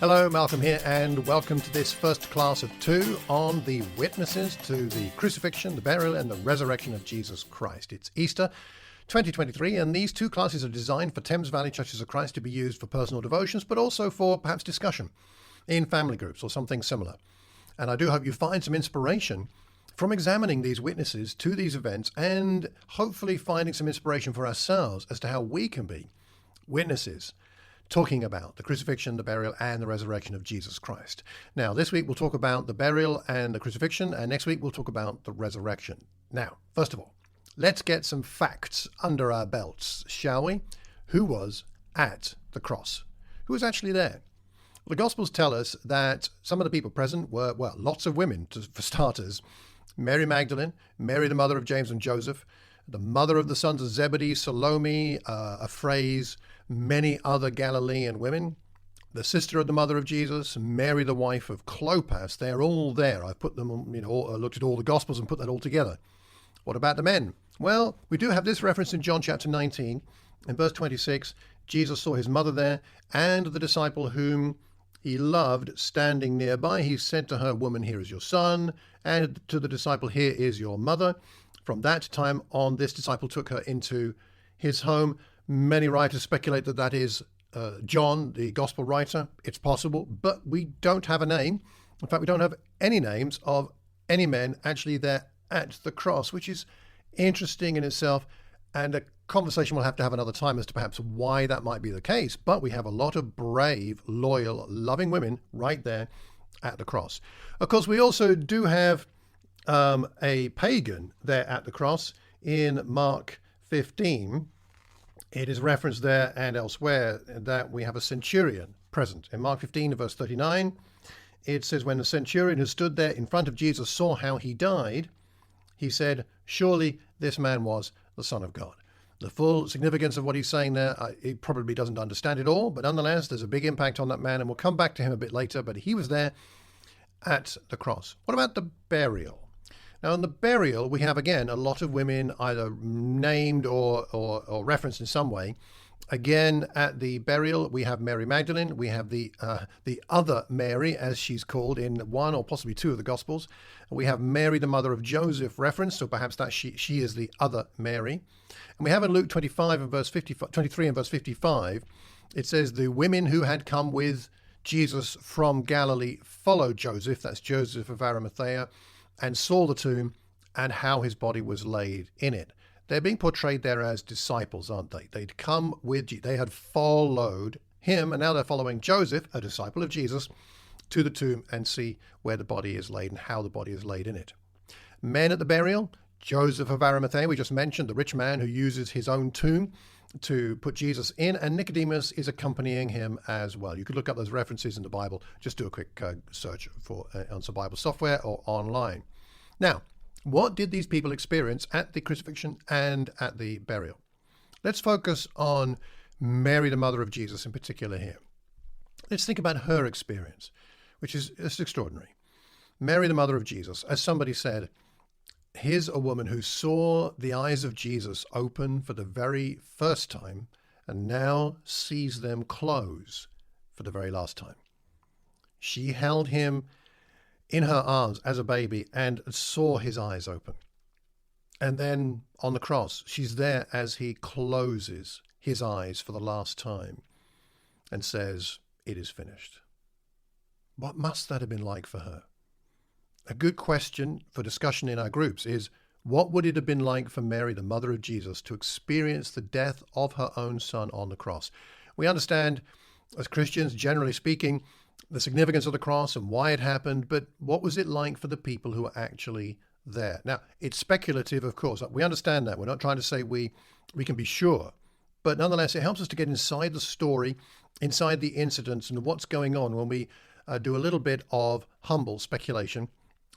Hello, Malcolm here, and welcome to this first class of two on the witnesses to the crucifixion, the burial, and the resurrection of Jesus Christ. It's Easter 2023, and these two classes are designed for Thames Valley Churches of Christ to be used for personal devotions, but also for perhaps discussion in family groups or something similar. And I do hope you find some inspiration from examining these witnesses to these events and hopefully finding some inspiration for ourselves as to how we can be witnesses talking about the crucifixion, the burial, and the resurrection of Jesus Christ. Now, this week we'll talk about the burial and the crucifixion, and next week we'll talk about the resurrection. Now, first of all, let's get some facts under our belts, shall we? Who was at the cross? Who was actually there? Well, the Gospels tell us that some of the people present were, well, lots of women, for starters. Mary Magdalene, Mary the mother of James and Joseph, the mother of the sons of Zebedee, Salome, a phrase, many other Galilean women, the sister of the mother of Jesus, Mary the wife of Clopas. They're all there. I've put them, looked at all the Gospels and put that all together. What about the men? Well, we do have this reference in John chapter 19. In verse 26, Jesus saw his mother there and the disciple whom he loved standing nearby. He said to her, "Woman, here is your son," and to the disciple, "Here is your mother." From that time on, this disciple took her into his home. Many writers speculate that that is John, the gospel writer. It's possible, but we don't have a name. In fact, we don't have any names of any men actually there at the cross, which is interesting in itself, and a conversation we'll have to have another time as to perhaps why that might be the case. But we have a lot of brave, loyal, loving women right there at the cross. Of course, we also do have a pagan there at the cross in Mark 15. It is referenced there and elsewhere that we have a centurion present. In Mark 15, verse 39, it says, "When the centurion who stood there in front of Jesus saw how he died, he said, 'Surely this man was the Son of God.'" The full significance of what he's saying there, he probably doesn't understand it all, but nonetheless, there's a big impact on that man, and we'll come back to him a bit later, but he was there at the cross. What about the burial? Now, in the burial, we have, again, a lot of women either named or referenced in some way. Again, at the burial, we have Mary Magdalene. We have the other Mary, as she's called in one or possibly two of the Gospels. We have Mary, the mother of Joseph, referenced, so perhaps that she is the other Mary. And we have in Luke 25 and verse 55, 23 and verse 55, it says, "The women who had come with Jesus from Galilee followed Joseph," that's Joseph of Arimathea, "and saw the tomb and how his body was laid in it." They're being portrayed there as disciples, aren't they? They'd come with, they had followed him, and now they're following Joseph, a disciple of Jesus, to the tomb and see where the body is laid and how the body is laid in it. Men at the burial, Joseph of Arimathea, we just mentioned, the rich man who uses his own tomb to put Jesus in, and Nicodemus is accompanying him as well. You could look up those references in the Bible. Just do a quick search for on some Bible software or online. Now, what did these people experience at the crucifixion and at the burial? Let's focus on Mary, the mother of Jesus, in particular here. Let's think about her experience, which is extraordinary. Mary, the mother of Jesus, as somebody said, here's a woman who saw the eyes of Jesus open for the very first time and now sees them close for the very last time. She held him in her arms as a baby and saw his eyes open. And then on the cross, she's there as he closes his eyes for the last time and says, "It is finished." What must that have been like for her? A good question for discussion in our groups is, what would it have been like for Mary, the mother of Jesus, to experience the death of her own son on the cross? We understand, as Christians, generally speaking, the significance of the cross and why it happened, but what was it like for the people who were actually there? Now, it's speculative, of course. We understand that. We're not trying to say we can be sure, but nonetheless, it helps us to get inside the story, inside the incidents, and what's going on when we do a little bit of humble speculation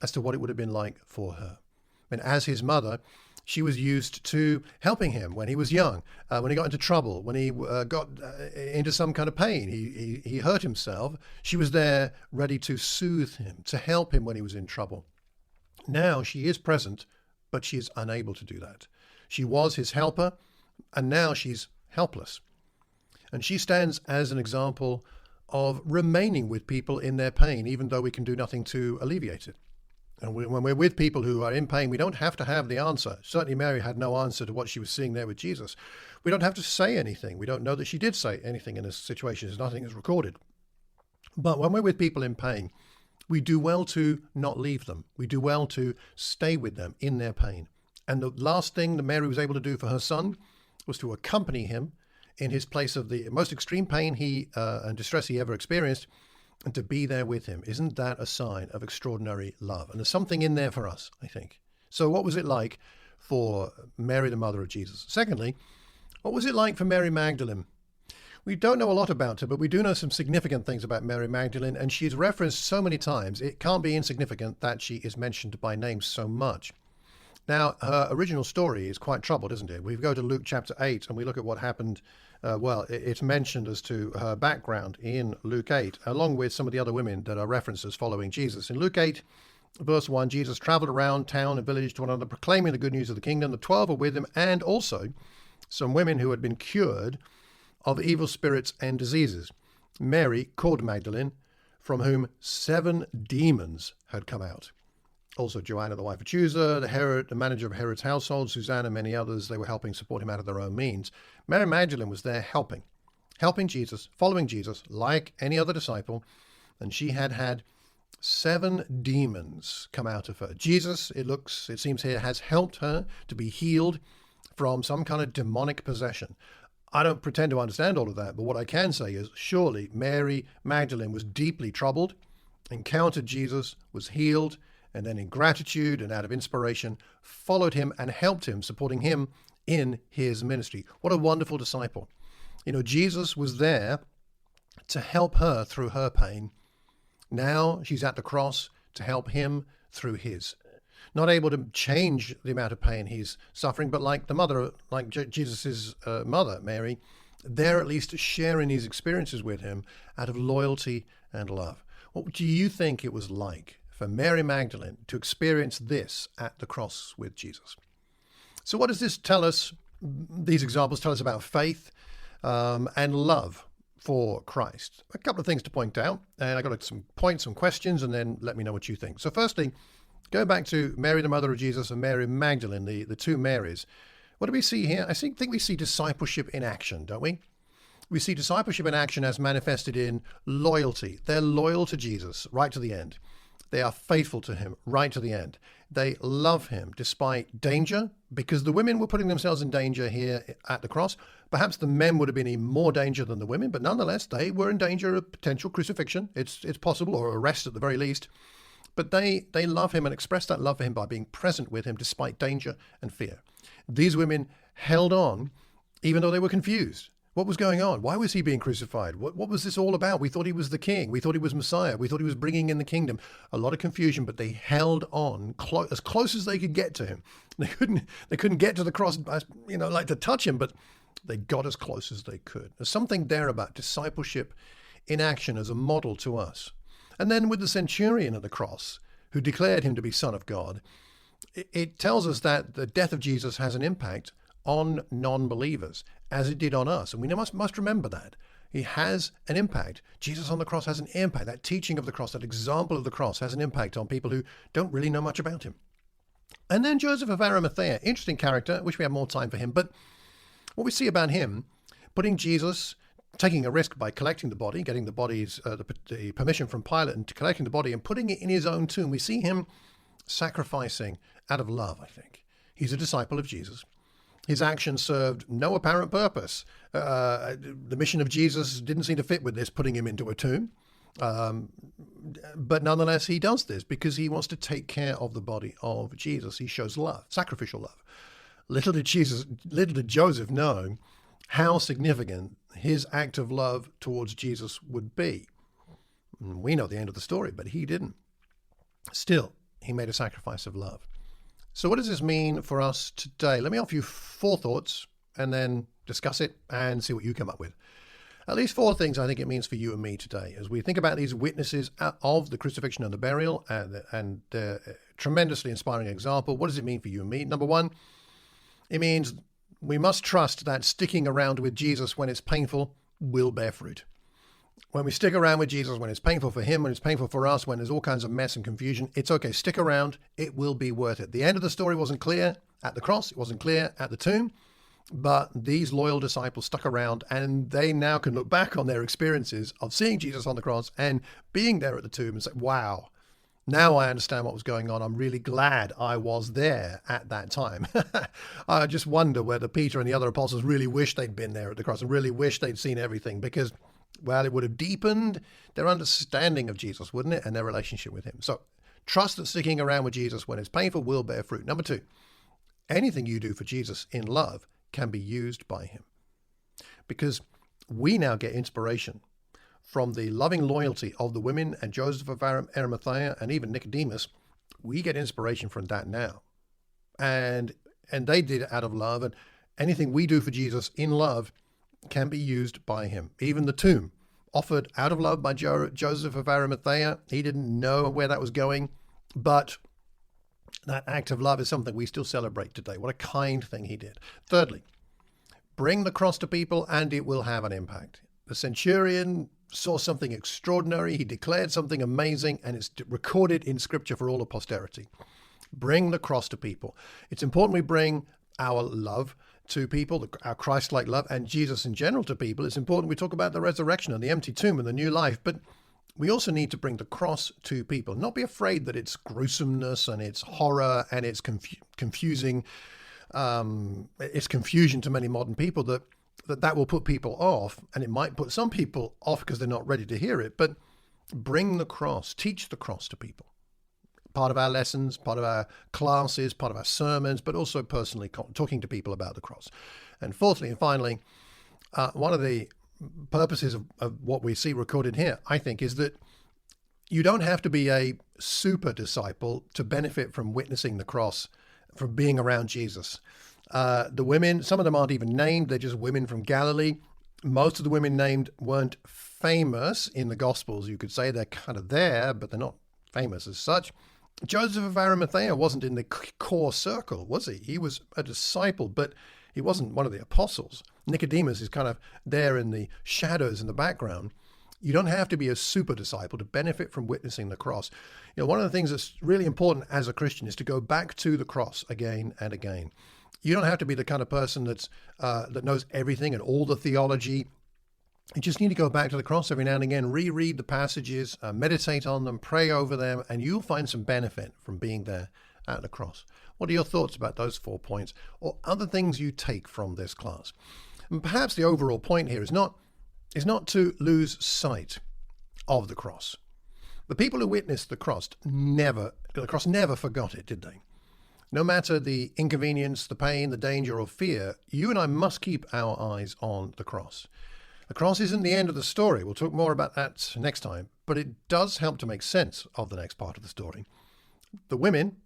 as to what it would have been like for her. And as his mother, she was used to helping him when he was young, when he got into trouble, when he got into some kind of pain, he hurt himself. She was there ready to soothe him, to help him when he was in trouble. Now she is present, but she is unable to do that. She was his helper, and now she's helpless. And she stands as an example of remaining with people in their pain, even though we can do nothing to alleviate it. And when we're with people who are in pain, we don't have to have the answer. Certainly Mary had no answer to what she was seeing there with Jesus. We don't have to say anything. We don't know that she did say anything in this situation, as nothing is recorded. But when we're with people in pain, we do well to not leave them. We do well to stay with them in their pain. And the last thing that Mary was able to do for her son was to accompany him in his place of the most extreme pain and distress he ever experienced, and to be there with him. Isn't that a sign of extraordinary love? And there's something in there for us, I think. So what was it like for Mary, the mother of Jesus? Secondly, what was it like for Mary Magdalene? We don't know a lot about her, but we do know some significant things about Mary Magdalene, and she's referenced so many times, it can't be insignificant that she is mentioned by name so much. Now, her original story is quite troubled, isn't it? We go to Luke chapter 8 and we look at what happened. It's mentioned as to her background in Luke 8, along with some of the other women that are referenced as following Jesus. In Luke 8, verse 1, Jesus traveled around town and village to one another, proclaiming the good news of the kingdom. The 12 were with him, and also some women who had been cured of evil spirits and diseases. Mary, called Magdalene, from whom 7 demons had come out. Also Joanna, the wife of Chusa, the manager of Herod's household, Susanna, and many others. They were helping support him out of their own means. Mary Magdalene was there helping Jesus, following Jesus like any other disciple, and she had had 7 demons come out of her. Jesus, it seems here, has helped her to be healed from some kind of demonic possession. I don't pretend to understand all of that, but what I can say is surely Mary Magdalene was deeply troubled, encountered Jesus, was healed, and then in gratitude and out of inspiration, followed him and helped him, supporting him in his ministry. What a wonderful disciple. You know, Jesus was there to help her through her pain. Now she's at the cross to help him through his. Not able to change the amount of pain he's suffering, but like the mother, like Jesus's mother, Mary, they're at least sharing these experiences with him out of loyalty and love. What do you think it was like for Mary Magdalene to experience this at the cross with Jesus? So what does this tell us? These examples tell us about faith and love for Christ. A couple of things to point out, and I got some points, some questions, and then let me know what you think. So firstly, going back to Mary, the mother of Jesus, and Mary Magdalene, the two Marys, what do we see here? I think we see discipleship in action, don't we? We see discipleship in action as manifested in loyalty. They're loyal to Jesus right to the end. They are faithful to him right to the end. They love him despite danger, because the women were putting themselves in danger here at the cross. Perhaps the men would have been in more danger than the women, but nonetheless, they were in danger of potential crucifixion. It's possible, or arrest at the very least. But they love him and express that love for him by being present with him despite danger and fear. These women held on even though they were confused. What was going on? Why was he being crucified? What was this all about? We thought he was the king. We thought he was Messiah. We thought he was bringing in the kingdom. A lot of confusion, but they held on as close as they could get to him. They couldn't get to the cross, like to touch him, but they got as close as they could. There's something there about discipleship in action as a model to us. And then with the centurion at the cross, who declared him to be Son of God, it tells us that the death of Jesus has an impact on non-believers, as it did on us. And we must remember that. He has an impact. Jesus on the cross has an impact. That teaching of the cross, that example of the cross has an impact on people who don't really know much about him. And then Joseph of Arimathea, interesting character. Wish we had more time for him. But what we see about him, putting Jesus, taking a risk by collecting the body, getting the body's the permission from Pilate and collecting the body and putting it in his own tomb. We see him sacrificing out of love, I think. He's a disciple of Jesus. His actions served no apparent purpose. The mission of Jesus didn't seem to fit with this, putting him into a tomb. But nonetheless, he does this because he wants to take care of the body of Jesus. He shows love, sacrificial love. Little did Joseph know how significant his act of love towards Jesus would be. We know the end of the story, but he didn't. Still, he made a sacrifice of love. So what does this mean for us today? Let me offer you 4 thoughts and then discuss it and see what you come up with. At least 4 things I think it means for you and me today as we think about these witnesses of the crucifixion and the burial and tremendously inspiring example. What does it mean for you and me? Number 1, it means we must trust that sticking around with Jesus when it's painful will bear fruit. When we stick around with Jesus, when it's painful for him, when it's painful for us, when there's all kinds of mess and confusion, it's okay. Stick around. It will be worth it. The end of the story wasn't clear at the cross. It wasn't clear at the tomb. But these loyal disciples stuck around, and they now can look back on their experiences of seeing Jesus on the cross and being there at the tomb and say, wow, now I understand what was going on. I'm really glad I was there at that time. I just wonder whether Peter and the other apostles really wished they'd been there at the cross and really wished they'd seen everything, because, well, it would have deepened their understanding of Jesus, wouldn't it? And their relationship with him. So trust that sticking around with Jesus when it's painful will bear fruit. Number 2, anything you do for Jesus in love can be used by him, because we now get inspiration from the loving loyalty of the women and Joseph of Arimathea and even Nicodemus. We get inspiration from that now, and they did it out of love, and anything we do for Jesus in love can be used by him. Even the tomb, offered out of love by Joseph of Arimathea. He didn't know where that was going, but that act of love is something we still celebrate today. What a kind thing he did. Thirdly, bring the cross to people and it will have an impact. The centurion saw something extraordinary. He declared something amazing, and it's recorded in Scripture for all of posterity. Bring the cross to people. It's important we bring our love to people, our Christ-like love, and Jesus in general to people. It's important we talk about the resurrection and the empty tomb and the new life, but we also need to bring the cross to people. Not be afraid that it's gruesomeness and it's horror and it's confusing. It's confusion to many modern people that will put people off, and it might put some people off because they're not ready to hear it. But bring the cross, teach the cross to people. Part of our lessons, part of our classes, part of our sermons, but also personally talking to people about the cross. And fourthly and finally, one of the purposes of what we see recorded here, I think, is that you don't have to be a super disciple to benefit from witnessing the cross, from being around Jesus. The women, some of them aren't even named. They're just women from Galilee. Most of the women named weren't famous in the Gospels. You could say they're kind of there, but they're not famous as such. Joseph of Arimathea wasn't in the core circle, was he? He was a disciple, but he wasn't one of the apostles. Nicodemus is kind of there in the shadows in the background. You don't have to be a super disciple to benefit from witnessing the cross. You know, one of the things that's really important as a Christian is to go back to the cross again and again. You don't have to be the kind of person that knows everything and all the theology. You just need to go back to the cross every now and again, reread the passages, meditate on them, pray over them, and you'll find some benefit from being there at the cross. What are your thoughts about those 4 points, or other things you take from this class? And perhaps the overall point here is not to lose sight of the cross. The people who witnessed the cross never forgot it, did they? No matter the inconvenience, the pain, the danger, or fear, you and I must keep our eyes on the cross. The cross isn't the end of the story. We'll talk more about that next time, but it does help to make sense of the next part of the story. The women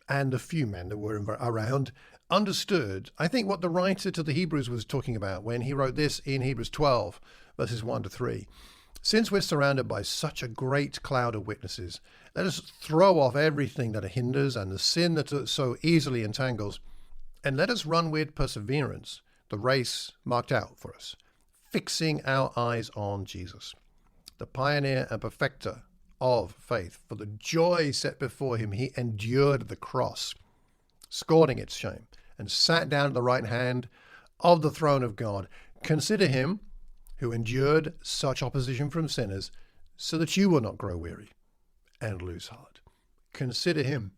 and the few men that were around understood, I think, what the writer to the Hebrews was talking about when he wrote this in Hebrews 12, verses 1 to 3. Since we're surrounded by such a great cloud of witnesses, let us throw off everything that hinders and the sin that so easily entangles, and let us run with perseverance the race marked out for us, fixing our eyes on Jesus, the pioneer and perfecter of faith. For the joy set before him, he endured the cross, scorning its shame, and sat down at the right hand of the throne of God. Consider him who endured such opposition from sinners, so that you will not grow weary and lose heart. Consider him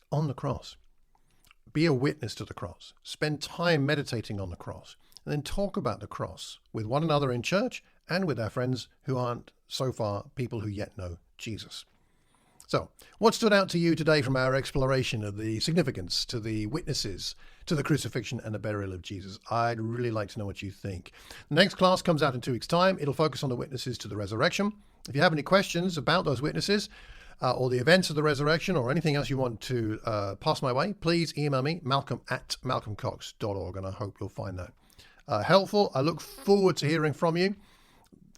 on the cross. Be a witness to the cross. Spend time meditating on the cross, and then talk about the cross with one another in church and with our friends who aren't so far people who yet know Jesus. So, what stood out to you today from our exploration of the significance to the witnesses to the crucifixion and the burial of Jesus? I'd really like to know what you think. The next class comes out in 2 weeks' time. It'll focus on the witnesses to the resurrection. If you have any questions about those witnesses or the events of the resurrection or anything else you want to pass my way, please email me, malcolm@malcolmcox.org, and I hope you'll find that helpful. I look forward to hearing from you.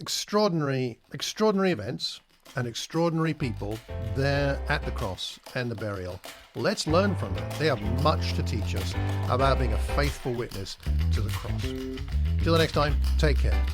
Extraordinary events and extraordinary people there at the cross and the burial. Let's learn from them. They have much to teach us about being a faithful witness to the cross. Till the next time, take care.